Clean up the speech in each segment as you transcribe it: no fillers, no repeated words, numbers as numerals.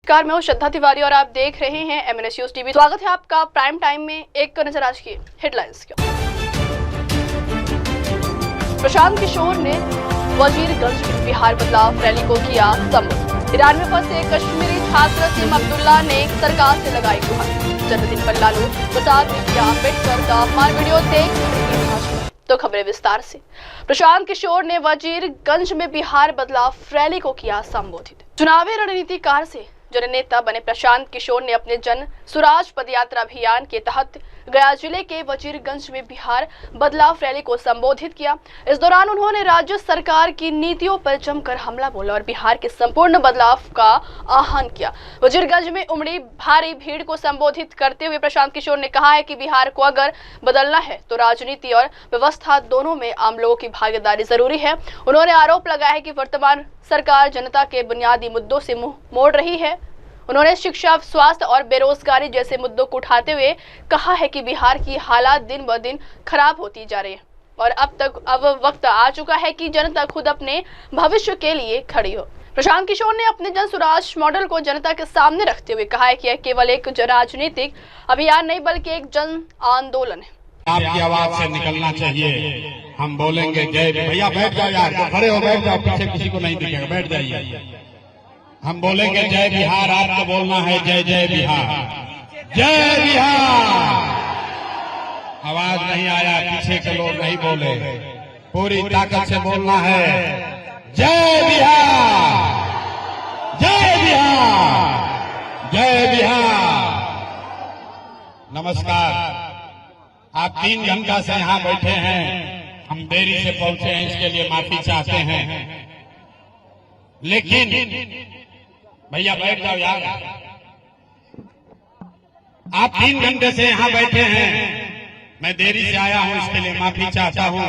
नमस्कार, मैं हूं श्रद्धा तिवारी और आप देख रहे हैं MNS न्यूज टीवी। स्वागत है आपका प्राइम टाइम में। एक नजर आज की हेडलाइंस की। प्रशांत किशोर ने वजीरगंज में बिहार बदलाव रैली को किया संबोधित। ईरान में फंसे कश्मीरी छात्र सिम अब्दुल्ला ने सरकार से लगाई गुहार। जन्मदिन पर लालू प्रसाद ने किया अम्बेडकर का अपमान। वीडियो देख तो खबरें विस्तार से। प्रशांत किशोर ने वजीरगंज में बिहार बदलाव रैली को किया संबोधित। चुनावी रणनीतिकार से जननेता बने प्रशांत किशोर ने अपने जन सुराज पदयात्रा अभियान के तहत गया जिले के वजीरगंज में बिहार बदलाव रैली को संबोधित किया। इस दौरान उन्होंने राज्य सरकार की नीतियों पर जमकर हमला बोला और बिहार के संपूर्ण बदलाव का आह्वान किया। वजीरगंज में उमड़ी भारी भीड़ को संबोधित करते हुए प्रशांत किशोर ने कहा है कि बिहार को अगर बदलना है तो राजनीति और व्यवस्था दोनों में आम लोगों की भागीदारी जरूरी है। उन्होंने आरोप लगाया है कि वर्तमान सरकार जनता के बुनियादी मुद्दों से मुंह मोड़ रही है। उन्होंने शिक्षा, स्वास्थ्य और बेरोजगारी जैसे मुद्दों को उठाते हुए कहा है कि बिहार की हालात दिन ब दिन खराब होती जा रही है और अब वक्त आ चुका है कि जनता खुद अपने भविष्य के लिए खड़ी हो। प्रशांत किशोर ने अपने जन सुराज मॉडल को जनता के सामने रखते हुए कहा है कि यह केवल एक राजनीतिक अभियान नहीं बल्कि एक जन आंदोलन है। आपकी आवाज से निकलना चाहिए। हम बोलेंगे जय। भैया बैठ जाओ यार, खड़े हो बैठ जाओ, पीछे किसी को नहीं दिखेगा, बैठ जाइए। हम बोलेंगे जय बिहार, आपको बोलना है जय जय बिहार, जय बिहार। आवाज नहीं आया, पीछे के लोग नहीं बोले, पूरी ताकत से बोलना है जय बिहार, जय बिहार, जय बिहार। नमस्कार। आप 3 घंटा से यहाँ बैठे हैं, हम देरी से पहुंचे हैं, इसके लिए माफी चाहते हैं। लेकिन भैया बैठ जाओ यार, आप 3 घंटे से यहाँ बैठे हैं, मैं देरी से आया हूँ, इसके लिए माफी चाहता हूँ।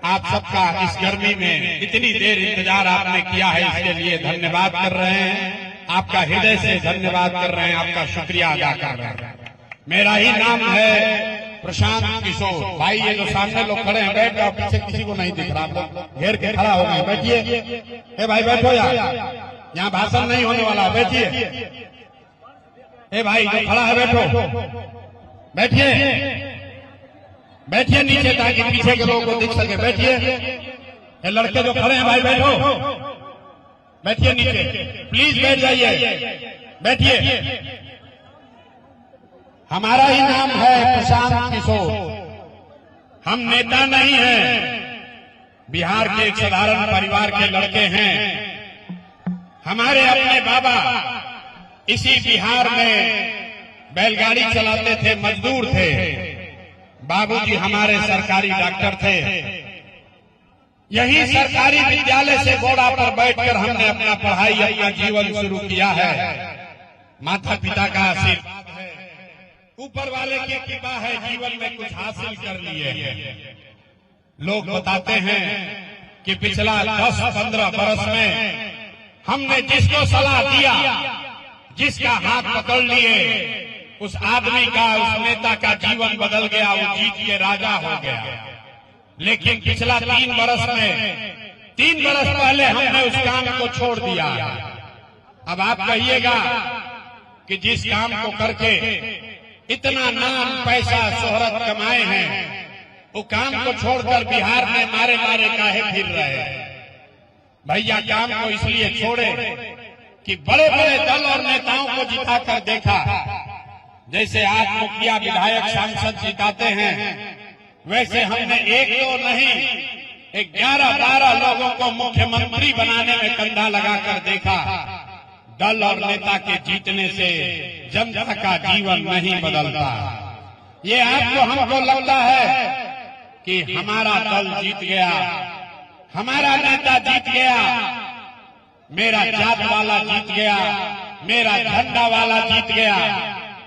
आप सबका इस गर्मी में इतनी देर इंतजार आपने किया है, इसके लिए धन्यवाद कर रहे हैं, आपका हृदय से धन्यवाद कर रहे हैं, आपका शुक्रिया अदा कर रहे हैं। मेरा ही नाम है प्रशांत किशोर। भाई ये जो सामने लोग खड़े हैं, बैठ जाओ, पीछे किसी को नहीं दिख रहा, आप घेर के खड़ा हो गए, बैठिए। ए भाई बैठो यार, यहाँ भाषण नहीं होने वाला, बैठिए। ए भाई जो खड़ा है बैठो, बैठिए, बैठिए नीचे ताकि पीछे के लोगों को दिख सके, बैठिए। ये लड़के जो खड़े हैं भाई बैठो, बैठिए नीचे, प्लीज बैठ जाइए, बैठिए। हमारा ही नाम है प्रशांत किशोर। हम नेता नहीं हैं, बिहार के एक साधारण परिवार के लड़के हैं। हमारे अपने बाबा इसी बिहार में बैलगाड़ी चलाते थे, मजदूर थे। बाबूजी हमारे सरकारी डॉक्टर थे। यही सरकारी विद्यालय से घोड़ा पर बैठकर हमने अपना पढ़ाई, अपना जीवन शुरू किया है। माता पिता का आशीर्वाद है, ऊपर वाले की कृपा है, जीवन में कुछ हासिल कर लिए। लोग बताते हैं कि पिछला 10-15 बरस में हमने जिसको सलाह दिया, जिसका हाथ पकड़ लिए, उस आदमी का, उस नेता का जीवन बदल गया, वो जीत के राजा हो गया। लेकिन पिछला 3 बरस में, 3 बरस पहले हमने उस काम को छोड़ दिया। अब आप कहिएगा कि जिस काम को करके इतना नाम, पैसा, शोहरत कमाए हैं, वो काम को छोड़कर बिहार में मारे मारे काहे फिर रहे हैं? भैया काम को इसलिए छोड़े कि बड़े बड़े दल और नेताओं को जिताकर देखा। जैसे आप मुखिया, विधायक, सांसद जिताते हैं, वैसे हमने 1-2 नहीं, 11-12 लोगों को मुख्यमंत्री बनाने में कंधा लगाकर देखा। दल और नेता के जीतने से जनता का जीवन नहीं बदलता। ये आपको, हमको लगता है कि हमारा दल जीत गया, हमारा नेता जीत गया, मेरा जात वाला जीत गया, मेरा झंडा वाला जीत गया।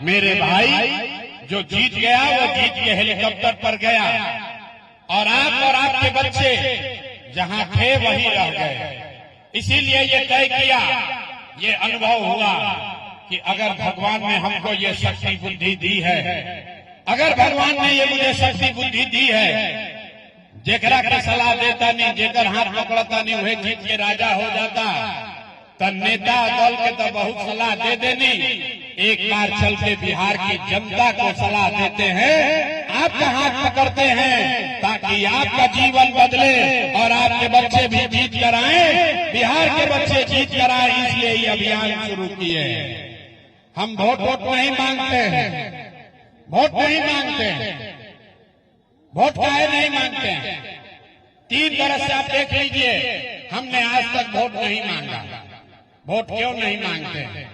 मेरे भाई जो जीत गया वो जीत के हेलीकॉप्टर पर गया और आप और आपके बच्चे जहां थे वहीं रह गए। इसीलिए ये तय किया, ये अनुभव हुआ कि अगर भगवान ने हमको ये शक्ति बुद्धि दी है, अगर भगवान ने ये मुझे शक्ति बुद्धि दी है, जेकरा के सलाह देता नहीं, जेकर हाथ पकड़ता नहीं, वह जीत के राजा हो जाता। तो नेता दल के तो बहुत सलाह दे देनी, एक बार चल के बिहार की जनता को सलाह देते हैं, आपका हाथ पकड़ते हैं ताकि आपका जीवन बदले और आपके बच्चे भी जीत कर आए, बिहार के बच्चे जीत कर आए, इसलिए ये अभियान शुरू किए हैं। हम वोट नहीं मांगते हैं, वोट नहीं मांगते हैं, वोट काहे नहीं मांगते हैं। 3 बरस से आप देख लीजिए, हमने आज तक वोट नहीं मांगा। वोट क्यों नहीं मांगते हैं?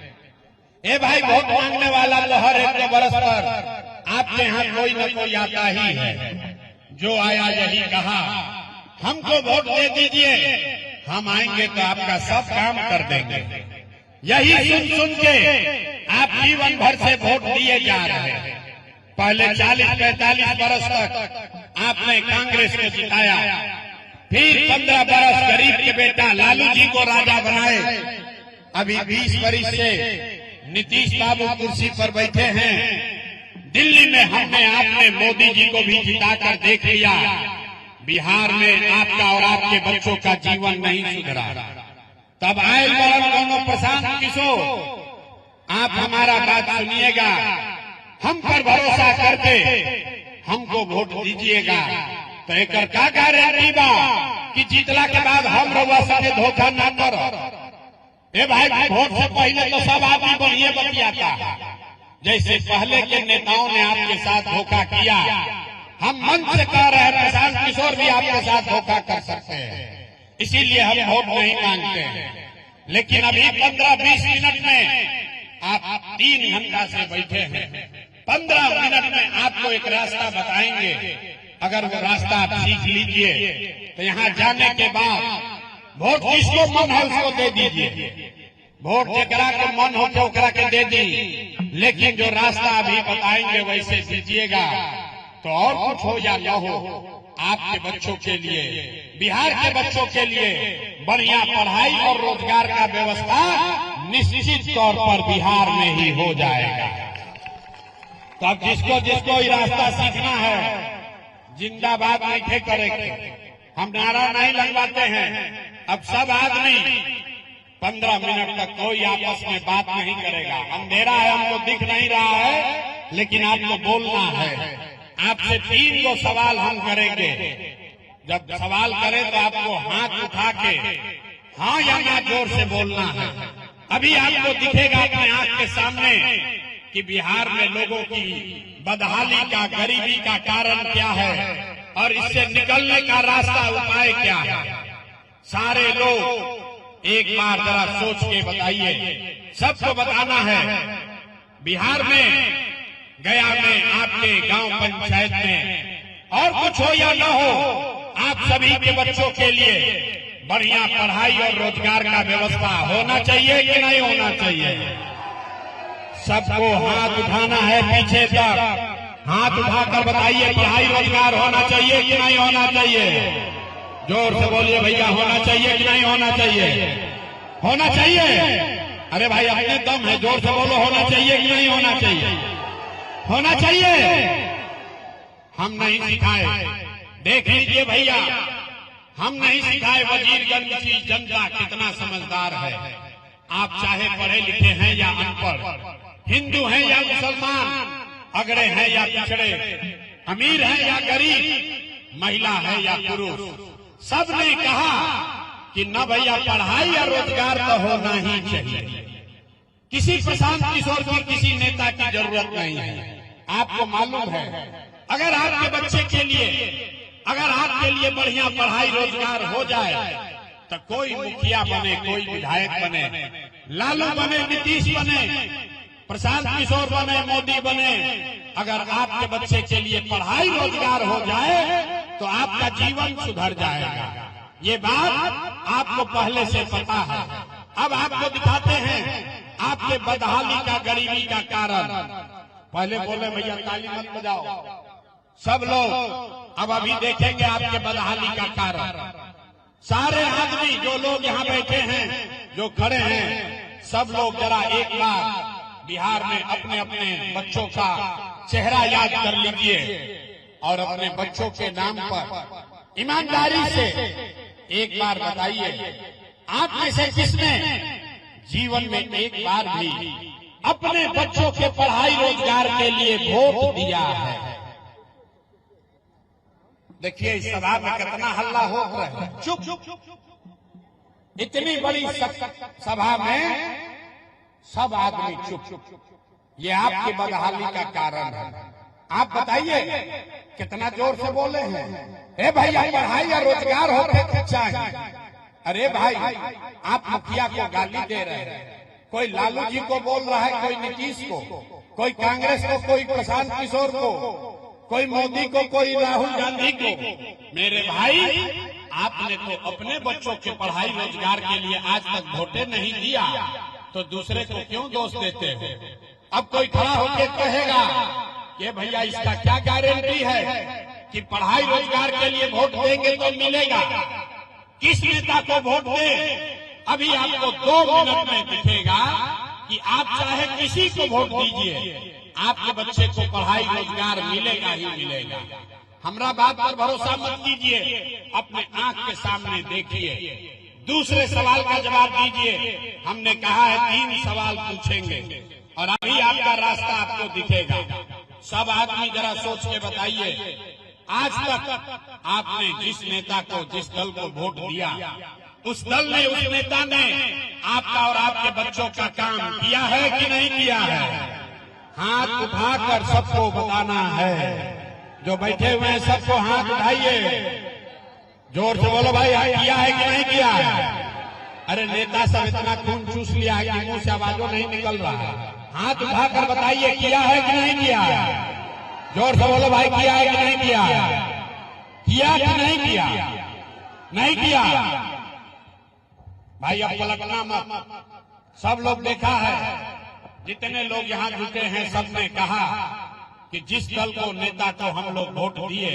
ए भाई, वोट मांगने वाला तो हर 1 बरस पर आपके यहाँ कोई न कोई आता ही है। जो आया यही कहा, हमको वोट दे दीजिए, हम आएंगे तो आपका सब काम कर देंगे। यही सुन के आप जीवन भर से वोट दिए जा रहे हैं। पहले 40-45 बरस तक आपने कांग्रेस को जिताया, फिर 15 बरस गरीब के बेटा लालू जी को राजा बनाए। अभी 20 बरस से नीतीश बाबू कुर्सी पर बैठे हैं। दिल्ली में हमने आपने मोदी जी को भी जिताकर देख लिया। बिहार में आपका और आपके बच्चों का जीवन नहीं सुधरा। तब आए दोनों प्रशांत किशोर, आप हमारा बात सुनिएगा, हम पर भरोसा करके हमको वोट दीजिएगा। तो एक का गारंटी बा कि जीतला के बाद हम रउआ संगे धोखा न करो। ए भाई, वोट से पहले तो सब आदमी बढ़िया बतियाता है। जैसे पहले के नेताओं ने आपके साथ धोखा किया, हम मन से कह रहे हैं प्रशांत किशोर भी आपके साथ धोखा कर सकते हैं, इसीलिए हम वोट नहीं मांगते हैं। लेकिन अभी 15-20 मिनट में आप 3 घंटा से बैठे हैं। 15 मिनट में आपको एक रास्ता बताएंगे। अगर वो रास्ता आप सीख लीजिए तो यहाँ जाने के बाद वोट जिसको मन है उसको दे दीजिए। वोट जेकरा के मन हो तो ओकरा के दे दी, लेकिन जो रास्ता अभी बताएंगे वैसे दीजिएगा। तो और कुछ हो या न हो, आपके बच्चों के लिए, बिहार के बच्चों के लिए बढ़िया पढ़ाई और रोजगार का व्यवस्था निश्चित तौर पर बिहार में ही हो जाएगा। तब जिसको जिसको ये रास्ता सीखना है, जिंदाबाद नहीं करेंगे, हम नारा नहीं लगवाते हैं। अब सब आदमी 15 मिनट तक कोई आपस में बात नहीं करेगा। अंधेरा है, हमको दिख नहीं रहा है, लेकिन आपको बोलना है। आपसे 3 गो सवाल हम करेंगे। जब सवाल करें तो आपको हाथ उठा के हाँ या ना जोर से बोलना है। अभी आपको दिखेगा अपने आंख के सामने कि बिहार में लोगों की बदहाली का, गरीबी का कारण क्या है और इससे निकलने का रास्ता, उपाय क्या है। सारे लोग एक बार जरा सोच के बताइए, सबको बताना है। बिहार में, गया में, आपके गांव पंचायत में और कुछ हो या न हो, आप सभी के बच्चों के लिए बढ़िया पढ़ाई और रोजगार का व्यवस्था होना चाहिए कि नहीं होना चाहिए। सबको हाथ उठाना है पीछे तक, हाथ उठाकर बताइए पढ़ाई रोजगार होना चाहिए कि नहीं होना चाहिए। जोर से बोलिए भैया, होना चाहिए कि नहीं होना चाहिए। होना चाहिए। अरे भाई, अपने दम है, जोर से बोलो, होना चाहिए कि नहीं होना चाहिए। होना चाहिए। हम नहीं सिखाए, देख लीजिए भैया, हम नहीं सिखाए। वजीरगंज की जनता कितना समझदार है। आप चाहे पढ़े लिखे हैं या अनपढ़, हिंदू हैं या मुसलमान, अगड़े हैं या पिछड़े, अमीर हैं या गरीब, महिला है या पुरुष, सबने कहा कि न भैया, पढ़ाई या रोजगार तो होना ही चाहिए। किसी प्रशांत किशोर की, किसी नेता की जरूरत नहीं है। आपको मालूम है, अगर आपके बच्चे के लिए, अगर आपके लिए बढ़िया पढ़ाई रोजगार हो जाए तो कोई मुखिया बने, कोई विधायक बने, लालू बने, नीतीश बने, प्रशांत किशोर बने, मोदी बने, अगर आपके बच्चे के लिए पढ़ाई रोजगार हो जाए तो आपका जीवन सुधर जाएगा। ये बात आपको पहले से पता है। अब आपको दिखाते हैं आपके बदहाली का, गरीबी का कारण। पहले बोले भैया ताली मत बजाओ, सब लोग अब अभी देखेंगे आपके बदहाली का कारण। सारे आदमी, जो लोग यहाँ बैठे हैं, जो खड़े हैं, सब लोग जरा एक बार बिहार में अपने अपने बच्चों का चेहरा याद कर लीजिए और अपने बच्चों के नाम पर ईमानदारी से एक बार बताइए, आप में से किसने जीवन में एक बार भी अपने बच्चों के पढ़ाई रोजगार के लिए वोट दिया है। देखिए इस सभा में कितना हल्ला हो रहा है। चुप। इतनी बड़ी सभा में सब आदमी चुप। ये आपकी बदहाली का कारण है। आप बताइए कितना जोर से बोले हैं। ए भैया पढ़ाई या रोजगार होते चाहिए। अरे भाई आप मुखिया को गाली दे रहे हैं, कोई लालू जी को बोल रहा है, कोई नीतीश को, कोई कांग्रेस को, कोई प्रशांत किशोर को, कोई मोदी को, कोई राहुल गांधी को। मेरे भाई आपने तो अपने बच्चों के पढ़ाई रोजगार के लिए आज तक वोटे नहीं दिया, तो दूसरे को क्यों दोष देते हैं। अब कोई खड़ा होकर कहेगा कि भैया इसका क्या गारंटी है कि पढ़ाई रोजगार के लिए वोट देंगे तो मिलेगा। किस नेता को वोट दे, अभी आपको 2 मिनट में दिखेगा कि आप चाहे किसी को वोट दीजिए, आपके बच्चे को पढ़ाई रोजगार मिलेगा ही मिलेगा। हमरा बात पर भरोसा मत कीजिए, अपने आंख के सामने देखिए। दूसरे सवाल का जवाब दीजिए। हमने कहा है 3 सवाल पूछेंगे और अभी आपका रास्ता आपको दिखेगा। सब आदमी जरा सोच के बताइए, आज तक आपने जिस नेता को, जिस दल को वोट दिया, उस दल ने, उस नेता ने आपका और आपके बच्चों का काम किया है कि नहीं किया है। हाथ उठाकर सबको बताना है। जो बैठे हुए हैं सबको हाथ उठाइए, जोर से बोलो भाई किया है कि नहीं किया है। अरे नेता सब इतना खून चूस लिया है कि मुंह से आवाजों नहीं निकल रहा है। हाथ उठाकर बताइए किया है कि नहीं किया है। जोर से बोलो भाई किया है कि नहीं किया है। किया कि नहीं किया, नहीं किया। भाई अब पलटना मत। सब लोग देखा है, जितने लोग यहाँ जुटे हैं सबने कहा कि जिस दल को, नेता को हम लोग वोट दिए,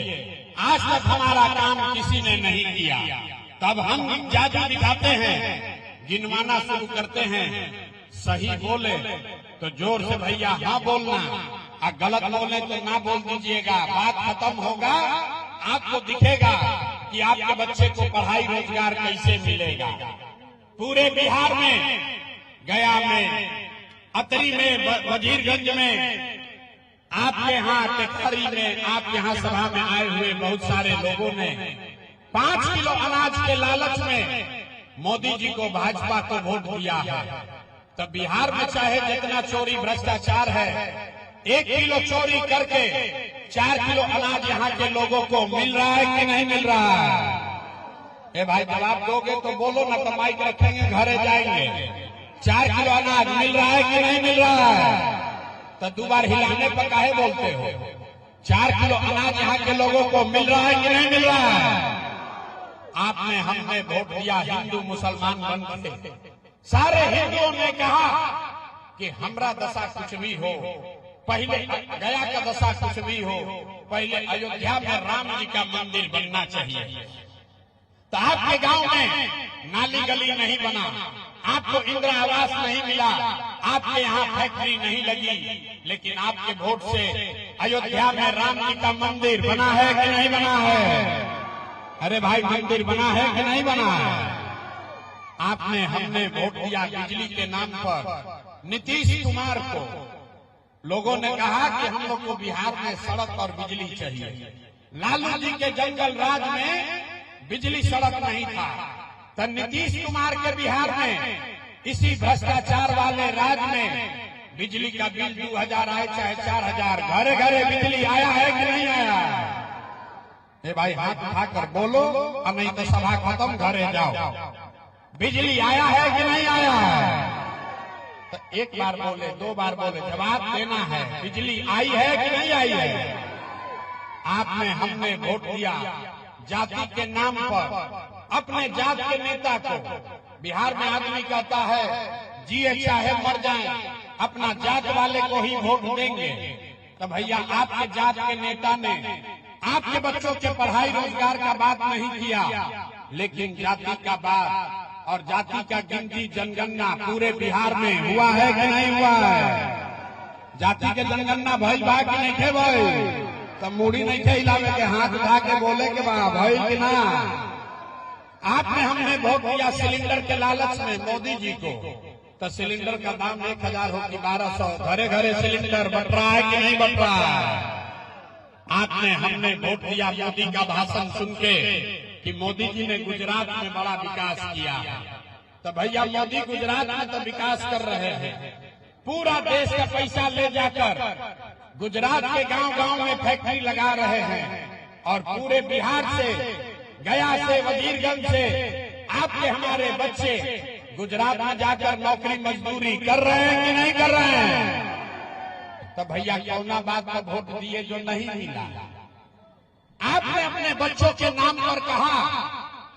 आज तक हमारा काम किसी ने नहीं किया। तब हम जादू दिखाते हैं, गिनवाना शुरू करते हैं। सही बोले तो जोर से भैया हाँ बोलना, और गलत बोले तो ना बोल दीजिएगा। बात खत्म होगा, आपको दिखेगा कि आपके बच्चे को पढ़ाई रोजगार कैसे मिलेगा। पूरे बिहार में, गया में, अतरी में, वजीरगंज में, आपके यहाँ टेकरी में, आपके यहाँ सभा में आए हुए बहुत सारे लोगों ने 5 किलो अनाज के लालच में मोदी जी को, भाजपा को वोट दिया है। तब बिहार में चाहे जितना चोरी भ्रष्टाचार है, 1 किलो चोरी करके 4 किलो अनाज यहाँ के लोगों को मिल रहा है कि नहीं मिल रहा है। ए भाई जवाब दोगे तो बोलो, ना तो माइक रखेंगे घरे जाएंगे। 4 किलो अनाज मिल रहा है कि नहीं मिल रहा है। तो 2 बार हिलाने पर काहे बोलते हो। 4 किलो अनाज यहाँ के लोगों को मिल रहा है कि नहीं मिल रहा है। आपने, हमने वोट दिया हिंदू मुसलमान बन के। सारे हिंदुओं ने कहा कि हमरा दशा कुछ भी हो, पहले गया का दशा कुछ भी हो, पहले अयोध्या में राम जी का मंदिर बनना चाहिए। तो आपके गांव में नाली गली नहीं बना, आपको इंदिरा आवास नहीं मिला, आपके यहाँ फैक्ट्री नहीं लगी, लेकिन आपके वोट से अयोध्या में राम जी का मंदिर बना है कि नहीं बना है। अरे भाई मंदिर बना है कि नहीं बना है। आपने, हमने वोट दिया बिजली के नाम पर नीतीश कुमार को। लोगों ने कहा कि हम लोग को बिहार में सड़क और बिजली चाहिए। लालू जी के जंगल राज में बिजली सड़क नहीं था, तो नीतीश कुमार के बिहार में, इसी भ्रष्टाचार वाले राज में बिजली का बिल 2000 आए चाहे 4000, घरे घरे बिजली आया है कि नहीं आया। ए भाई हाथ उठाकर बोलो, और नहीं तो सभा खत्म, घरे जाओ। बिजली आया है कि नहीं आया है। तो 1 बार बोले, 2 बार बोले, जवाब देना है। बिजली आई है कि नहीं आई है। आपने, हमने वोट दिया जाति के नाम पर, अपने जात के नेता को। बिहार में आदमी कहता है जिए चाहे मर जाए, अपना जात वाले को ही वोट देंगे। तो भैया आपके जात के नेता ने आपके बच्चों के पढ़ाई रोजगार का बात नहीं किया, लेकिन जाति का बात और जाति का गिनती, जनगणना पूरे बिहार में हुआ है कि नहीं हुआ है। जाति के जनगणना भइल बा कि नहीं थे भाई। तब मुड़ी नहीं थे हिलावे के, हाथ उठा के बोले के बा भइल कि ना। आपने, हमने वोट दिया सिलेंडर के लालच में मोदी जी को। तो सिलेंडर का दाम 1000 हो कि 1200, घरे घरे सिलेंडर बट रहा है कि नहीं बट रहा है? आपने हमने वोट दिया मोदी का भाषण सुन के कि मोदी जी ने गुजरात में बड़ा विकास किया। तो भैया मोदी गुजरात में तो विकास कर रहे हैं, पूरा देश का पैसा ले जाकर गुजरात के गांव गांव में फैक्ट्री लगा रहे हैं और पूरे बिहार से, गया से, वजीरगंज से आपके हमारे बच्चे गुजरात में जाकर नौकरी मजदूरी कर रहे हैं कि नहीं कर रहे हैं? तो भैया कौना बात पर वोट दिए जो नहीं मिला? आपने अपने बच्चों के नाम पर कहा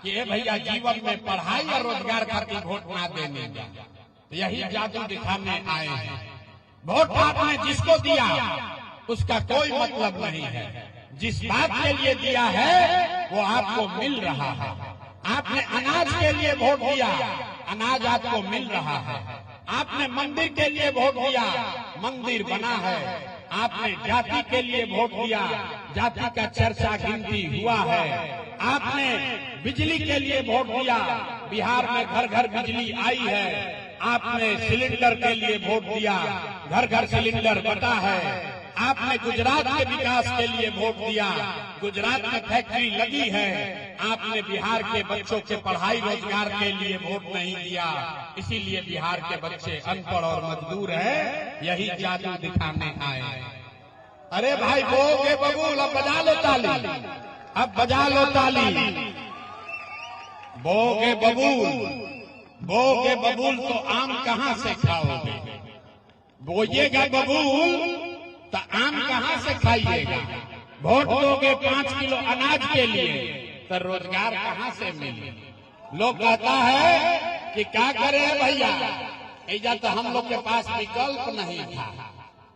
कि ये भैया जीवन में पढ़ाई और रोजगार खातिर वोट ना देने का, यही जादू दिखाने आए हैं। वोट आपने जिसको दिया उसका कोई मतलब नहीं है, जिस बात के लिए दिया है वो आपको मिल रहा है। आपने अनाज के लिए वोट दिया, अनाज आपको मिल रहा है। आपने मंदिर के लिए वोट दिया, मंदिर बना है। आपने जाति के लिए वोट दिया, जाति का चर्चा गिनती हुआ है। आपने बिजली के लिए वोट दिया, बिहार में घर घर बिजली आई है। आपने सिलेंडर के लिए वोट दिया, घर घर सिलेंडर बटा है। आपने गुजरात के विकास के लिए वोट दिया, गुजरात में फैक्ट्री लगी है। आपने बिहार के बच्चों के पढ़ाई रोजगार के लिए वोट नहीं दिया, इसीलिए बिहार के बच्चे अनपढ़ और मजदूर हैं। यही जादू दिखाने आए। अरे भाई बोगे बबूल, अब बजा लो ताली, अब बजा लो ताली। बोगे बबूल, बोगे बबूल तो आम कहाँ से खाओगे? बोइएगा बबूल तो आम कहाँ से खाइएगा? वोट दोगे 5 किलो अनाज के लिए तो रोजगार कहाँ से मिले? लोग कहता है कि क्या करे भैया, ऐजा तो हम लोग के पास विकल्प नहीं था।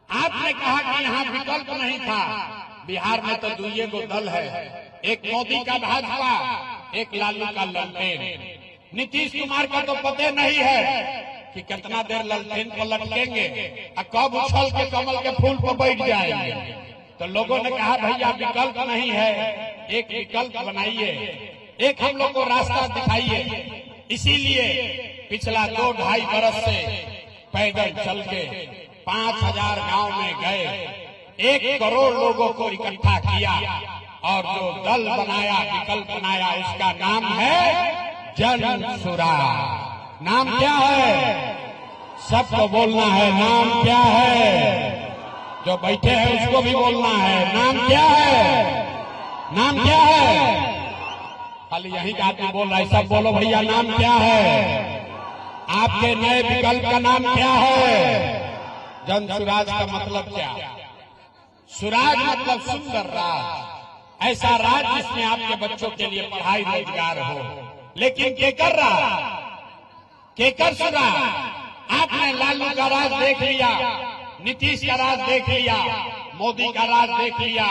आपने कहा कि यहाँ विकल्प नहीं था। बिहार में तो दुइये गो दल है, एक मोदी का भाजपा, एक लालू का ललटेन। नीतीश कुमार का तो पता नहीं है कि कितना देर ललटेन पर लटकेंगे और कब उछल के कमल के फूल पर बैठ जाएंगे। तो लोगों ने कहा भैया विकल्प नहीं है, एक विकल्प बनाइए, एक हम लोग को रास्ता दिखाइए। इसीलिए पिछला 2-2.5 बरस से पैदल चल के 5000 गांव में गए, 1 करोड़ लोगों को इकट्ठा किया और जो दल बनाया, विकल्प बनाया, उसका नाम है जन सुराज। नाम क्या है? सबको बोलना है, नाम क्या है? जो बैठे हैं उसको भी बोलना है, नाम क्या है? नाम क्या है? खाली यही का आदमी बोल रहा है, सब बोलो भैया नाम क्या है? आपके नए विकल्प का नाम क्या है? जन सुराज का मतलब क्या? सुराज मतलब सुंदर राज, ऐसा राज जिसमें आपके बच्चों के लिए पढ़ाई रोजगार हो। लेकिन केकर राज, केकर सुराज? आपने लालू का राज देख लिया, नीतीश का राज देख लिया, मोदी का राज देख लिया।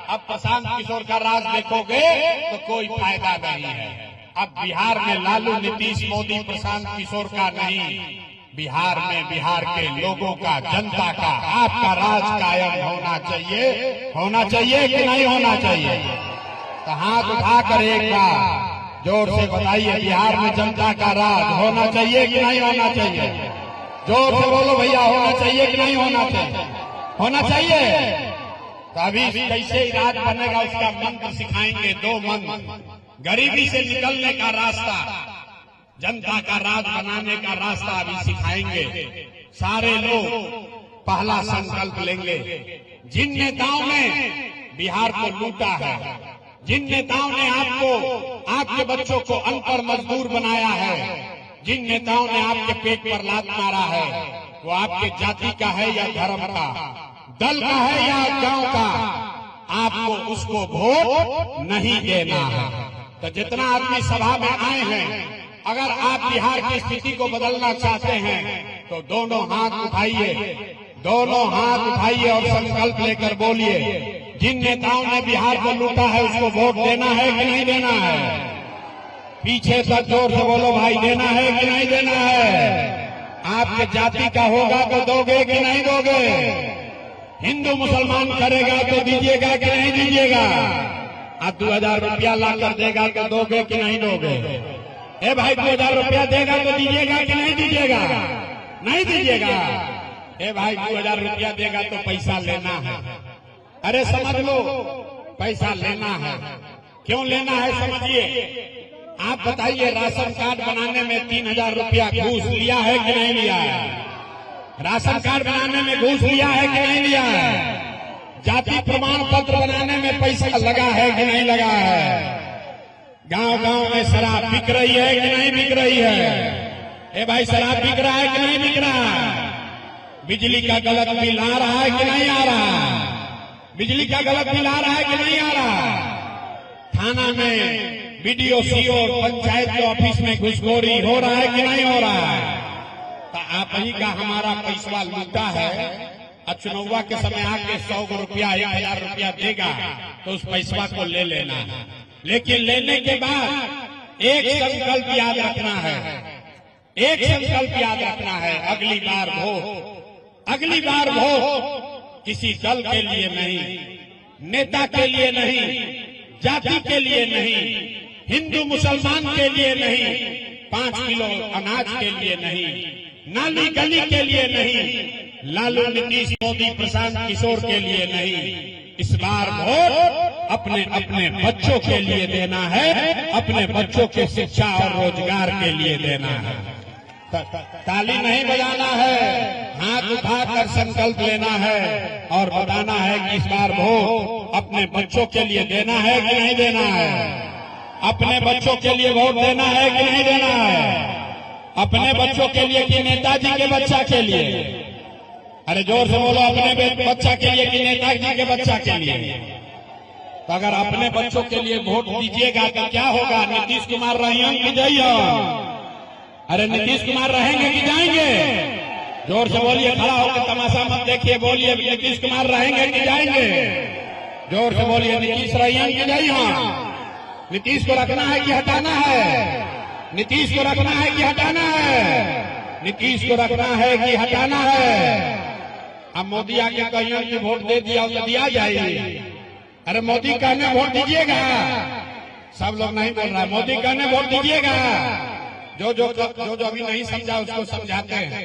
अब प्रशांत किशोर का राज देखोगे तो कोई फायदा नहीं है। अब बिहार में लालू, नीतीश, मोदी, प्रशांत किशोर का नहीं, बिहार में बिहार के लोगों का, जनता का, आपका राज कायम होना चाहिए। होना चाहिए कि नहीं होना चाहिए? तो हाथ उठाकर एक बार जोर से बताइए, बिहार में जनता का राज होना चाहिए कि नहीं होना चाहिए? जोर से बोलो भैया, होना चाहिए कि नहीं होना चाहिए? होना चाहिए। तो अभी कैसे राज बनेगा उसका मंत्र सिखाएंगे, 2 मंत्र। गरीबी से निकलने का रास्ता, जनता का राज बनाने का रास्ता अभी सिखाएंगे। सारे लोग पहला संकल्प लेंगे। जिन नेताओं ने बिहार को लूटा है, जिन नेताओं ने आपके बच्चों को अनपढ़ मजदूर बनाया है, जिन नेताओं ने आपके पेट पर लात मारा है, वो आपके जाति का है या धर्म का, दल का है या गांव का, आपको उसको वोट नहीं देना है। तो जितना आदमी सभा में आए हैं, अगर आप बिहार की स्थिति को बदलना चाहते हैं तो दोनों हाथ उठाइए, दोनों हाथ उठाइए और संकल्प लेकर बोलिए, जिन नेताओं ने बिहार को लूटा है उसको वोट देना है कि नहीं देना है? पीछे तक जोर से बोलो भाई, देना है कि नहीं देना है? आपके जाति का होगा तो दोगे कि नहीं दोगे? हिंदू मुसलमान करेगा तो दीजिएगा कि नहीं दीजिएगा? आप 2000 रुपया ला कर देगा तो दोगे कि नहीं दोगे? ए भाई 2000 रुपया देगा तो दीजिएगा कि नहीं दीजिएगा? नहीं दीजिएगा। ए भाई 2000 रुपया देगा तो पैसा लेना है। अरे समझ लो, पैसा लेना है। क्यों लेना है समझिए। आप बताइए, राशन कार्ड बनाने में 3000 रुपया घूस लिया है कि नहीं लिया है? राशन कार्ड बनाने में घूस लिया है कि नहीं लिया है? जाति प्रमाण पत्र बनाने में पैसा लगा है कि नहीं लगा है? गांव गांव में शराब बिक रही है कि नहीं बिक रही है? ए भाई शराब बिक रहा है कि नहीं बिक रहा है? बिजली का गलत बिल आ रहा है कि नहीं आ रहा? बिजली का गलत बिल आ रहा है कि नहीं आ रहा? थाना में बीडीओ सीओ पंचायत के ऑफिस में घुसखोरी हो रहा है कि नहीं हो रहा है? तो आप ही का हमारा पैसा लूटा है। चुनाव के समय आके 100 रुपया 1000 रुपया देगा तो उस पैसा को ले लेना है। लेकिन लेने के बाद एक संकल्प याद रखना है। एक संकल्प याद रखना है, अगली बार वोट किसी दल के लिए नहीं, नेता के लिए नहीं, जाति के लिए नहीं, हिंदू मुसलमान के लिए नहीं, 5 किलो अनाज के लिए नहीं, नाली गली के लिए नहीं, लालू नीतीश मोदी प्रशांत किशोर के लिए नहीं। इस बार वोट अपने अपने बच्चों के लिए देना है, अपने बच्चों के शिक्षा और रोजगार के लिए देना है। ताली नहीं बजाना है, हाथ उठाकर संकल्प लेना है और बताना है कि इस बार वोट अपने बच्चों के लिए देना है कि नहीं देना है? अपने बच्चों के लिए वोट देना है कि नहीं देना है? अपने बच्चों के लिए कि नेताजी के बच्चा के लिए? अरे जोर से बोलो, अपने बच्चा के लिए कि नेताजी के बच्चा के लिए? तो अगर अपने बच्चों के लिए वोट दीजिएगा तो क्या होगा? नीतीश कुमार रहेंगे कि जाइए? अरे नीतीश कुमार रहेंगे कि जाएंगे? जोर से बोलिए, खड़ा होकर तमाशा मत देखिए, बोलिए नीतीश कुमार रहेंगे कि जाएंगे? जोर से बोलिए, नीतीश रहेंगे कि जाइए? नीतीश को रखना है कि हटाना है? नीतीश को रखना है कि हटाना है? नीतीश को रखना है कि हटाना है? अब मोदी आके कहिए कि वोट दे दिया तो दिया जाए। अरे मोदी कहने वोट दीजिएगा। सब लोग नहीं बोल रहा, मोदी कहने वोट दीजिएगा। जो अभी नहीं समझा उसको समझाते हैं।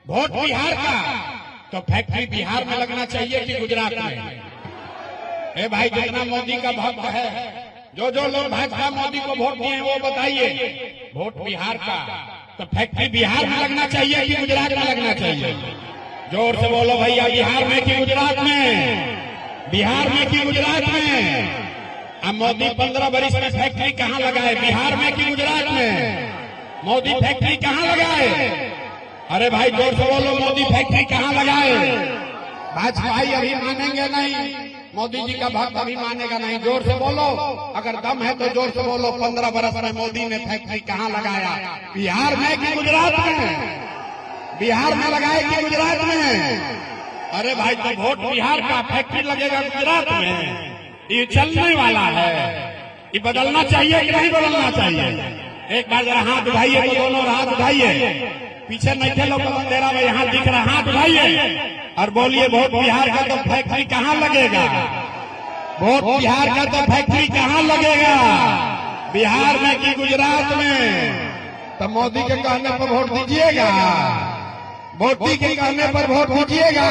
वोट बिहार का तो फैक्ट्री बिहार में लगना चाहिए कि गुजरात में? ए भाई, जितना मोदी का भक्त है, जो लोग भाजपा मोदी को वोट दिए वो बताइए। वोट बिहार का तो फैक्ट्री बिहार में लगना चाहिए कि गुजरात में लगना चाहिए? जोर से बोलो भैया, बिहार में कि गुजरात में? बिहार में कि गुजरात में? अब मोदी 15 वर्ष में फैक्ट्री कहाँ लगाए, बिहार में कि गुजरात में? मोदी फैक्ट्री कहाँ लगाए? अरे भाई जोर से बोलो, मोदी फैक्ट्री कहाँ लगाए? भाजपा अभी मानेंगे नहीं, मोदी जी का भक्त अभी मानेगा नहीं। जोर से बोलो, अगर दम है तो जोर से बोलो, 15 वर्ष में मोदी ने फैक्ट्री कहाँ लगाया? बिहार में कि गुजरात में? बिहार में लगाए कि गुजरात में? अरे भाई, तो वोट बिहार का, फैक्ट्री लगेगा गुजरात में? ये चलने वाला है। ये बदलना चाहिए कि नहीं बदलना चाहिए? एक बार जरा हाथ उठाइए, तो दोनों हाथ उठाइए। पीछे नहीं थे लोग, तेरा भाई हाथ दिख रहा, हाथ उठाइए और बोलिए, वोट बिहार का तो फैक्ट्री कहाँ लगेगा? वोट बिहार का तो फैक्ट्री कहाँ लगेगा? बिहार में कि गुजरात में? तो मोदी के कहने पर वोट दीजिएगा? मोदी के कहने पर वोट दीजिएगा?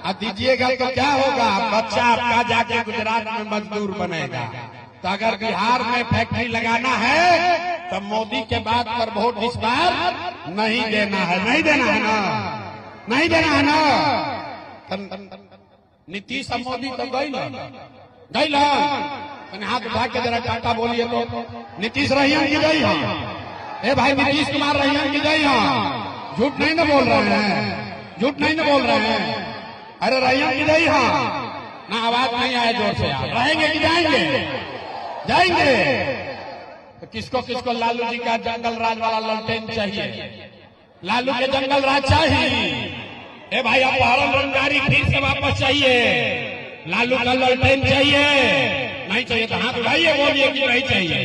और दीजिएगा तो क्या होगा? बच्चा आपका जाके गुजरात में मजदूर बनेगा। तो अगर बिहार में फैक्ट्री लगाना है तो मोदी के बात पर वोट इस बार नहीं देना है। नहीं देना है ना? नहीं देना है ना? नीतीश और मोदी तो गई हाथ उठा के जरा टाटा बोलिए तो। नीतीश रहिए कि गई? ए भाई, नीतीश कुमार रहिए कि गई? झूठ नहीं ना बोल रहे हैं, झूठ नहीं ना बोल रहे हैं। अरे रहिए कि गई? ना आवाज नहीं आए जोर से। रहेंगे कि जाएंगे? जाएंगे। तो किसको किसको लालू जी का जंगल राज वाला ललटेन चाहिए? लालू के जंगल राज चाहिए? ए भाई, अब पहाड़ों रंगारी फिर से वापस चाहिए? लालू का ललटेन चाहिए? नहीं चाहिए तो हाथ उठाइए, बोलिए कि नहीं चाहिए।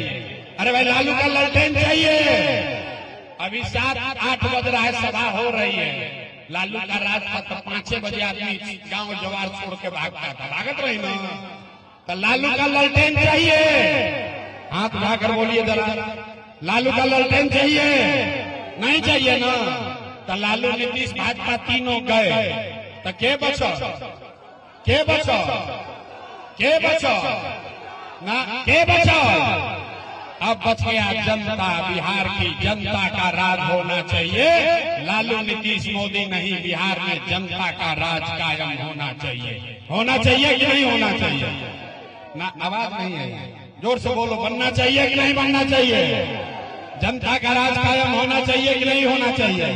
अरे भाई, लालू का ललटेन चाहिए? अभी 7-8 बज रहा है, सभा हो रही है। लालू का राज था तो 5-6 बजे आदमी गांव जवार छोड़ के भागता था, भागत रही ना? तो लालू का ललटेन चाहिए? हाथ उठाकर बोलिए जरा, लालू का ललटेन चाहिए? नहीं चाहिए ना? तो लालू नीतीश भाजपा तीनों गए तो के बचो ना के बचो। अब बच गया जनता। बिहार की जनता का राज होना चाहिए। लालू नीतीश मोदी नहीं, बिहार में जनता का राज कायम होना चाहिए। होना चाहिए कि नहीं होना चाहिए? ना आवाज नहीं है, जोर से बोलो। बनना चाहिए कि नहीं बनना चाहिए? जनता का राज कायम होना चाहिए कि नहीं होना चाहिए?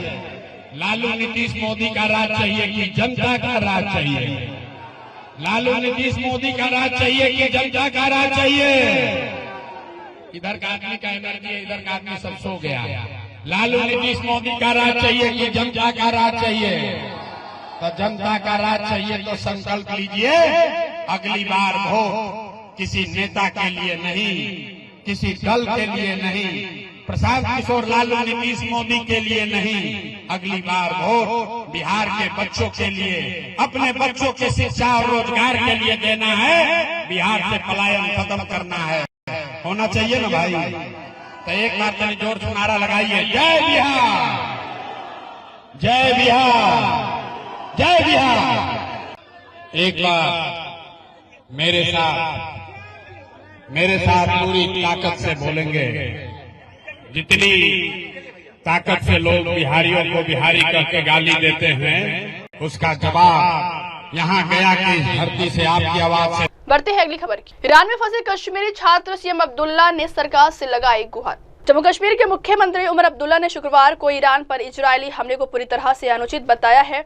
लालू नीतीश मोदी का राज चाहिए कि जनता का राज चाहिए? लालू नीतीश मोदी का राज चाहिए कि जनता का राज चाहिए? इधर का आदमी का एनर्जी है, इधर का आदमी सब सो गया। लालू नीतीश मोदी का राज चाहिए कि जनता का राज चाहिए? तो जनता का राज चाहिए तो संकल्प लीजिए, अगली बार वोट किसी नेता के लिए नहीं, किसी दल के लिए नहीं, प्रशांत किशोर लालू नीतीश मोदी के लिए नहीं, अगली बार वोट बिहार के बच्चों के लिए, अपने बच्चों के शिक्षा और रोजगार के लिए देना है। बिहार से पलायन खत्म करना है। होना चाहिए ना भाई? तो एक बार तनी जोर से नारा लगाइए, जय बिहार, जय बिहार, जय बिहार। एक बार मेरे साथ पूरी ताकत से बोलेंगे। जितनी ताकत से लोग बिहारियों को बिहारी करके गाली देते हैं, उसका जवाब यहाँ गया की धरती से आपकी आवाज से। बढ़ते हैं अगली खबर की। ईरान में फंसे कश्मीरी छात्र सीएम अब्दुल्ला ने सरकार से लगाई गुहार। जम्मू कश्मीर के मुख्यमंत्री उमर अब्दुल्ला ने शुक्रवार को ईरान पर इजरायली हमले को पूरी तरह से अनुचित बताया है।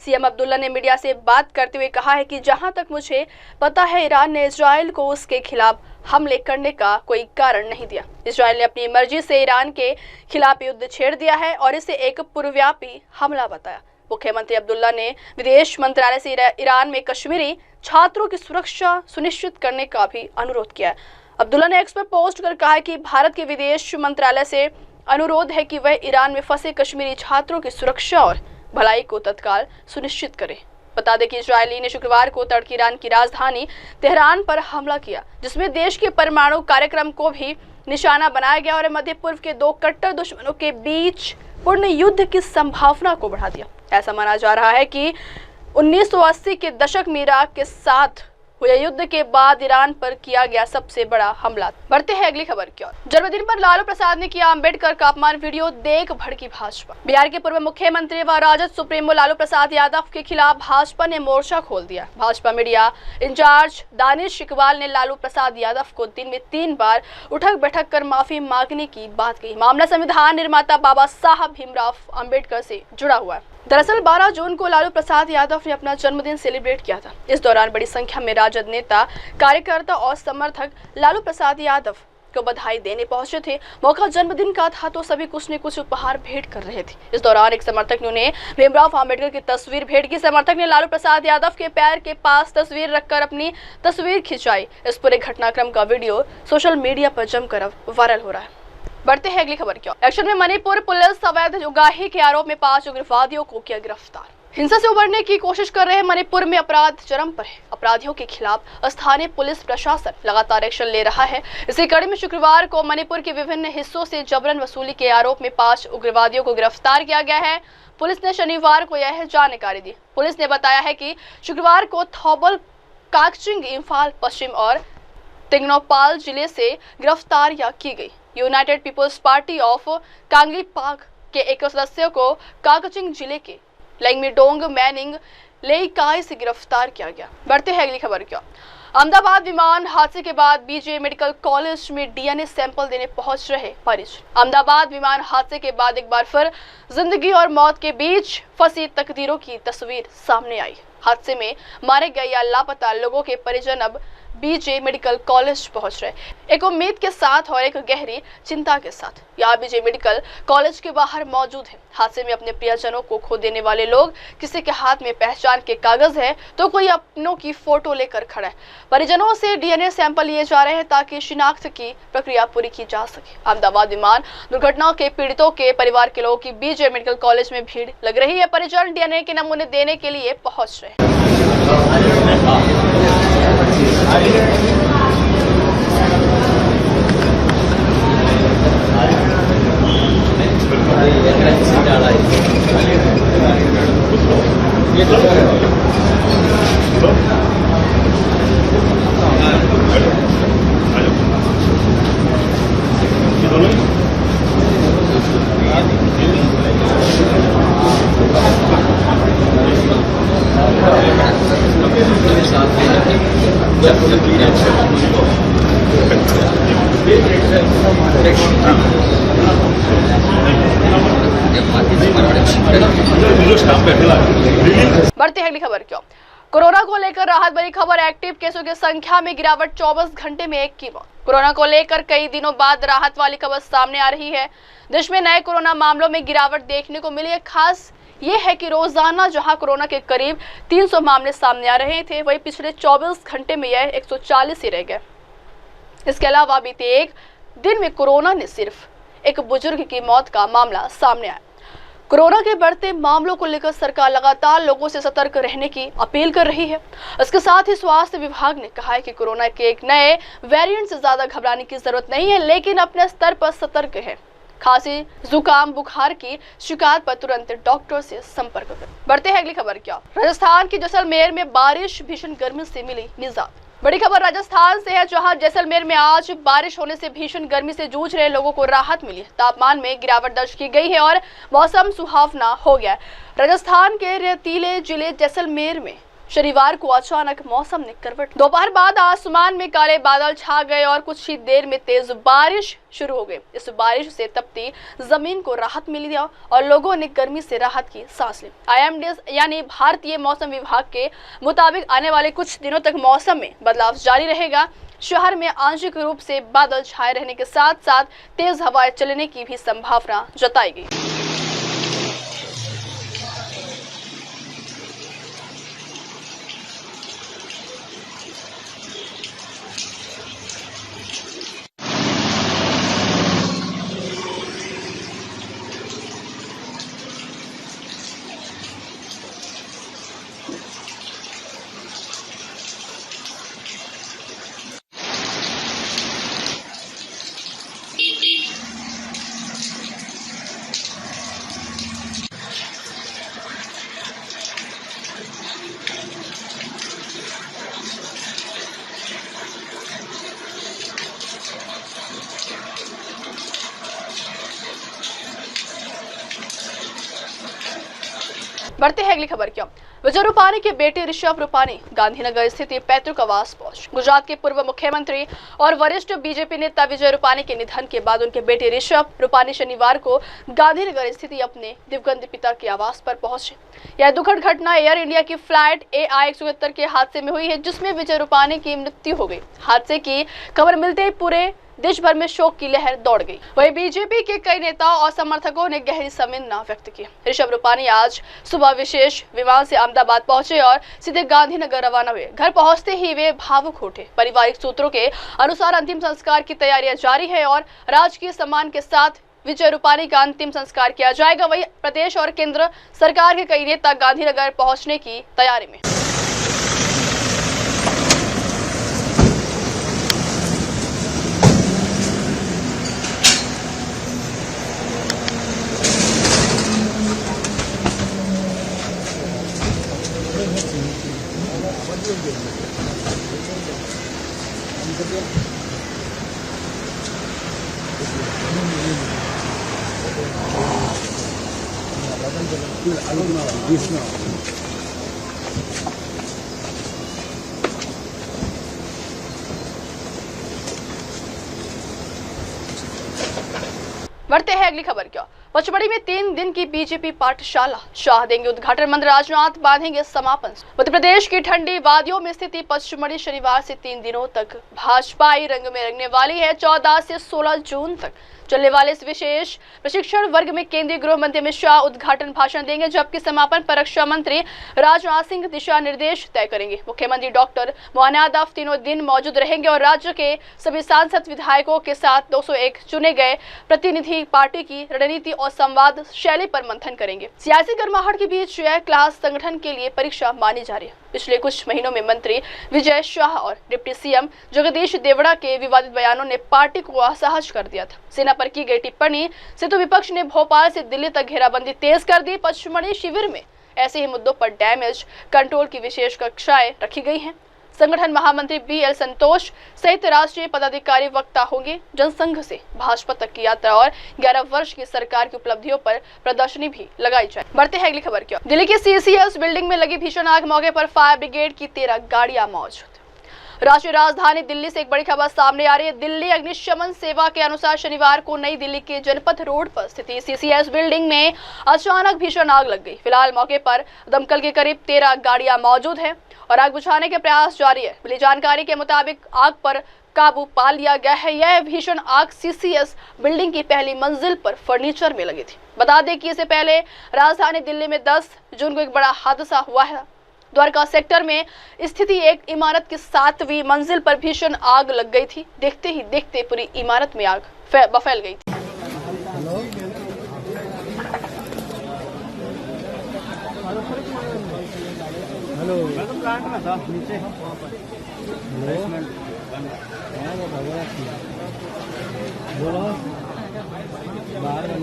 सीएम अब्दुल्ला ने मीडिया से बात करते हुए कहा है कि जहां तक मुझे पता है, ईरान ने इजराइल को उसके खिलाफ हमले करने का कोई कारण नहीं दिया। इजराइल ने अपनी मर्जी से ईरान के खिलाफ युद्ध छेड़ दिया है और इसे एक पूर्वव्यापी हमला बताया। मुख्यमंत्री अब्दुल्ला ने विदेश मंत्रालय से ईरान में कश्मीरी छात्रों की सुरक्षा सुनिश्चित करने का भी अनुरोध किया है। अब्दुल्ला ने एक्स पर पोस्ट कर कहा है कि भारत के विदेश मंत्रालय से अनुरोध है कि वह ईरान में फंसे कश्मीरी छात्रों की सुरक्षा और भलाई को तत्काल सुनिश्चित करे। बता दें कि इजरायली ने शुक्रवार को तड़के ईरान की राजधानी तेहरान पर हमला किया, जिसमें देश के परमाणु कार्यक्रम को भी निशाना बनाया गया और मध्य पूर्व के दो कट्टर दुश्मनों के बीच पूर्ण युद्ध की संभावना को बढ़ा दिया। ऐसा माना जा रहा है कि 1980 के दशक में इराक के साथ हुए युद्ध के बाद ईरान पर किया गया सबसे बड़ा हमला। बढ़ते हैं अगली खबर की ओर। जन्मदिन पर लालू प्रसाद ने किया अंबेडकर का अपमान, वीडियो देख भड़की भाजपा। बिहार के पूर्व मुख्यमंत्री व राजद सुप्रीमो लालू प्रसाद यादव के खिलाफ भाजपा ने मोर्चा खोल दिया। भाजपा मीडिया इंचार्ज दानिश इकबाल ने लालू प्रसाद यादव को दिन में 3 बार उठक बैठक कर माफी मांगने की बात कही। मामला संविधान निर्माता बाबा साहब भीमराव अंबेडकर से जुड़ा हुआ है। दरअसल 12 जून को लालू प्रसाद यादव ने अपना जन्मदिन सेलिब्रेट किया था। इस दौरान बड़ी संख्या में राजद नेता, कार्यकर्ता और समर्थक लालू प्रसाद यादव को बधाई देने पहुंचे थे। मौका जन्मदिन का था तो सभी कुछ न कुछ उपहार भेंट कर रहे थे। इस दौरान एक समर्थक ने उन्हें भीमराव अंबेडकर की तस्वीर भेंट की। समर्थक ने लालू प्रसाद यादव के पैर के पास तस्वीर रखकर अपनी तस्वीर खिंचाई। इस पूरे घटनाक्रम का वीडियो सोशल मीडिया पर जमकर अब वायरल हो रहा है। बढ़ते हैं अगली खबर की ओर। एक्शन में मणिपुर पुलिस अवैध उगाही के आरोप में 5 उग्रवादियों को किया गिरफ्तार। हिंसा से उबरने की कोशिश कर रहे मणिपुर में अपराध चरम पर है। अपराधियों के खिलाफ स्थानीय पुलिस प्रशासन लगातार एक्शन ले रहा है। इसी कड़ी में शुक्रवार को मणिपुर के विभिन्न हिस्सों से जबरन वसूली के आरोप में 5 उग्रवादियों को गिरफ्तार किया गया है। पुलिस ने शनिवार को यह जानकारी दी। पुलिस ने बताया है कि शुक्रवार को थौबल, काकचिंग, इम्फाल पश्चिम और तेंगनौपाल जिले से गिरफ्तारियां की गई। United Peoples Party of Kangleipak के एक सदस्य को काकचिंग जिले के लेंगमीडोंग मैनिंग लेईकाई से गिरफ्तार किया गया। बढ़ते हैं अगली खबर की ओर। अहमदाबाद विमान हादसे के बाद बीजे मेडिकल कॉलेज में डीएनए सैंपल देने पहुंच रहे परिजन। अहमदाबाद विमान हादसे के बाद एक बार फिर जिंदगी और मौत के बीच फंसी तकदीरों की तस्वीर सामने आई। हादसे में मारे गए या लापता लोगों के परिजन अब बीजे मेडिकल कॉलेज पहुंच रहे, एक उम्मीद के साथ और एक गहरी चिंता के साथ। यहाँ बीजे मेडिकल कॉलेज के बाहर मौजूद है। हादसे में अपने प्रियजनों को खो देने वाले लोग, किसी के हाथ में पहचान के कागज है तो कोई अपनों की फोटो लेकर खड़ा है। परिजनों से डीएनए सैंपल लिए जा रहे हैं ताकि शिनाख्त की प्रक्रिया पूरी की जा सके। अहमदाबाद विमान दुर्घटना के पीड़ितों के परिवार के लोगों की बीजे मेडिकल कॉलेज में भीड़ लग रही है। परिजन डीएनए के नमूने देने के लिए पहुंच रहे हैं। Gracias. बढ़ती है अगली खबर क्यों। कोरोना को लेकर राहत भरी खबर। एक्टिव केसों की संख्या में गिरावट, 24 घंटे में 1 की मौत। कोरोना को लेकर कई दिनों बाद राहत वाली खबर सामने आ रही है। देश में नए कोरोना मामलों में गिरावट देखने को मिली है। खास ये है कि रोजाना जहां कोरोना के करीब 300 मामले सामने आ रहे थे, वहीं पिछले 24 घंटे में यह 140 ही रह गए। इसके अलावा बीते एक दिन में कोरोना ने सिर्फ एक बुजुर्ग की मौत का मामला सामने आया। कोरोना के बढ़ते मामलों को लेकर सरकार लगातार लोगों से सतर्क रहने की अपील कर रही है। इसके साथ ही स्वास्थ्य विभाग ने कहा है कि कोरोना के एक नए वेरिएंट से ज्यादा घबराने की जरूरत नहीं है, लेकिन अपने स्तर पर सतर्क है। खांसी, जुकाम, बुखार की शिकायत पर तुरंत डॉक्टर से संपर्क करें। बढ़ते हैं अगली खबर क्या। राजस्थान के जैसलमेर में बारिश, भीषण गर्मी से मिली निजात। बड़ी खबर राजस्थान से है, जहां जैसलमेर में आज बारिश होने से भीषण गर्मी से जूझ रहे लोगों को राहत मिली। तापमान में गिरावट दर्ज की गई है और मौसम सुहावना हो गया है। राजस्थान के रेतीले जिले जैसलमेर में शनिवार को अचानक मौसम ने करवट। दोपहर बाद आसमान में काले बादल छा गए और कुछ ही देर में तेज बारिश शुरू हो गई। इस बारिश से तपती जमीन को राहत मिली और लोगों ने गर्मी से राहत की सांस ली। IMD यानी भारतीय मौसम विभाग के मुताबिक आने वाले कुछ दिनों तक मौसम में बदलाव जारी रहेगा। शहर में आंशिक रूप से बादल छाए रहने के साथ साथ तेज हवाएं चलने की भी संभावना जताई गई। बढ़ते हैं अगली खबर क्यों। विजय रूपानी के बेटे ऋषभ रूपानी गांधीनगर स्थित पैतृक आवास पहुंचे। गुजरात के पूर्व मुख्यमंत्री और वरिष्ठ बीजेपी नेता विजय रूपानी के निधन के बाद उनके बेटे ऋषभ रूपानी शनिवार को गांधीनगर स्थित अपने दिवंगत पिता के आवास पर पहुंचे। यह दुखद घटना एयर इंडिया की फ्लाइट AI-171 के हादसे में हुई है, जिसमें विजय रूपानी की मृत्यु हो गई। हादसे की खबर मिलते ही पूरे देश भर में शोक की लहर दौड़ गई। वहीं बीजेपी के कई नेताओं और समर्थकों ने गहरी संवेदना व्यक्त की। ऋषभ रूपानी आज सुबह विशेष विमान से अहमदाबाद पहुंचे और सीधे गांधीनगर रवाना हुए। घर पहुंचते ही वे भावुक उठे। पारिवारिक सूत्रों के अनुसार अंतिम संस्कार की तैयारियां जारी है और राजकीय सम्मान के साथ विजय रूपानी का अंतिम संस्कार किया जाएगा। वहीं प्रदेश और केंद्र सरकार के कई नेता गांधीनगर पहुंचने की तैयारी में। बढ़ते हैं अगली खबर क्या। पचमढ़ी में 3 दिन की बीजेपी पाठशाला, शाह देंगे उद्घाटन, मंत्री राजनाथ बांधेंगे समापन। मध्य प्रदेश की ठंडी वादियों में स्थित पचमढ़ी शनिवार से 3 दिनों तक भाजपाई रंग में रंगने वाली है। 14 से 16 जून तक चलने वाले इस विशेष प्रशिक्षण वर्ग में केंद्रीय गृह मंत्री अमित शाह उद्घाटन भाषण देंगे, जबकि समापन पर रक्षा मंत्री राजनाथ सिंह दिशा निर्देश तय करेंगे। मुख्यमंत्री डॉक्टर मोहन यादव तीनों दिन मौजूद रहेंगे और राज्य के सभी सांसद विधायकों के साथ 201 चुने गए प्रतिनिधि पार्टी की रणनीति और संवाद शैली पर मंथन करेंगे। सियासी गर्माहट के बीच यह क्लास संगठन के लिए परीक्षा मानी जा रही है। पिछले कुछ महीनों में मंत्री विजय शाह और डिप्टी सीएम जगदीश देवड़ा के विवादित बयानों ने पार्टी को असहज कर दिया था। सेना पर की गई टिप्पणी से तो विपक्ष ने भोपाल से दिल्ली तक घेराबंदी तेज कर दी। पचमढ़ी शिविर में ऐसे ही मुद्दों पर डैमेज कंट्रोल की विशेष कक्षाएं रखी गई हैं। संगठन महामंत्री BL संतोष सहित राष्ट्रीय पदाधिकारी वक्ता होंगे। जनसंघ से भाजपा तक की यात्रा और 11 वर्ष की सरकार की उपलब्धियों पर प्रदर्शनी भी लगाई जाए। बढ़ते हैं अगली खबर की ओर। दिल्ली की CCS बिल्डिंग में लगी भीषण आग, मौके पर फायर ब्रिगेड की 13 गाड़ियां मौजूद। राष्ट्रीय राजधानी दिल्ली से एक बड़ी खबर सामने आ रही है। दिल्ली अग्निशमन सेवा के अनुसार शनिवार को नई दिल्ली के जनपथ रोड पर स्थित CCS बिल्डिंग में अचानक भीषण आग लग गई। फिलहाल मौके पर दमकल के करीब 13 गाड़ियां मौजूद हैं और आग बुझाने के प्रयास जारी है। मिली जानकारी के मुताबिक आग पर काबू पा लिया गया है। यह भीषण आग CCS बिल्डिंग की पहली मंजिल पर फर्नीचर में लगी थी। बता दें कि इससे पहले राजधानी दिल्ली में 10 जून को एक बड़ा हादसा हुआ है। द्वारका सेक्टर में स्थित एक इमारत की 7वीं मंजिल पर भीषण आग लग गई थी। देखते ही देखते पूरी इमारत में आग फैल गई थी। हेलो प्लांट में था नीचे बोलो बाहर बन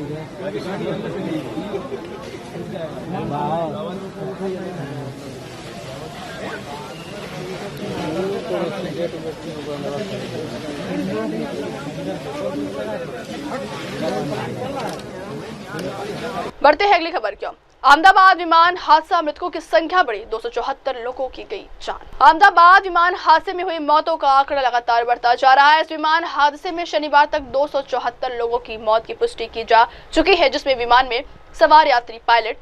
बढ़ते हैं अगली खबर की ओर। अहमदाबाद विमान हादसा, मृतकों की संख्या बढ़ी, 274 लोगों की गई जान। अहमदाबाद विमान हादसे में हुई मौतों का आंकड़ा लगातार बढ़ता जा रहा है। इस विमान हादसे में शनिवार तक 274 लोगों की मौत की पुष्टि की जा चुकी है, जिसमें विमान में सवार यात्री, pilot,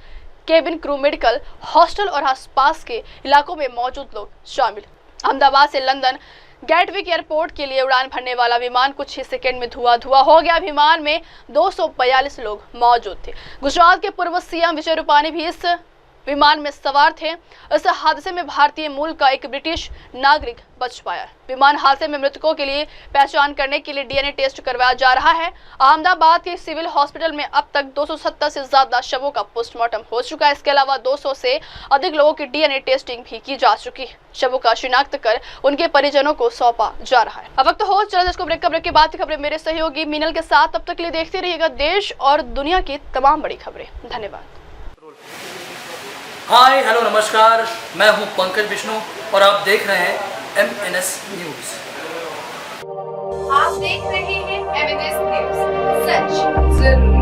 cabin crew, medical, hostel और आसपास के इलाकों में मौजूद लोग शामिल। अहमदाबाद से लंदन गेटविक एयरपोर्ट के लिए उड़ान भरने वाला विमान कुछ ही सेकंड में धुआं हो गया। विमान में 242 लोग मौजूद थे। गुजरात के पूर्व CM विजय रूपानी भी इस विमान में सवार थे। इस हादसे में भारतीय मूल का एक ब्रिटिश नागरिक बच पाया। विमान हादसे में मृतकों के लिए पहचान करने के लिए DNA टेस्ट करवाया जा रहा है। अहमदाबाद के सिविल हॉस्पिटल में अब तक 270 से ज्यादा शवों का पोस्टमार्टम हो चुका है। इसके अलावा 200 से अधिक लोगों की DNA टेस्टिंग भी की जा चुकी है। शवों का शिनाख्त कर उनके परिजनों को सौंपा जा रहा है। अब वक्त हो चला इसको ब्रेक के बाद की खबरें मेरे सहयोगी मीनल के साथ। तब तक के लिए देखते रहिएगा देश और दुनिया की तमाम बड़ी खबरें। धन्यवाद। हाय हेलो नमस्कार, मैं हूं पंकज विष्णु और आप देख रहे हैं MNS न्यूज। आप देख रहे हैं MNS न्यूज, सच जरूर।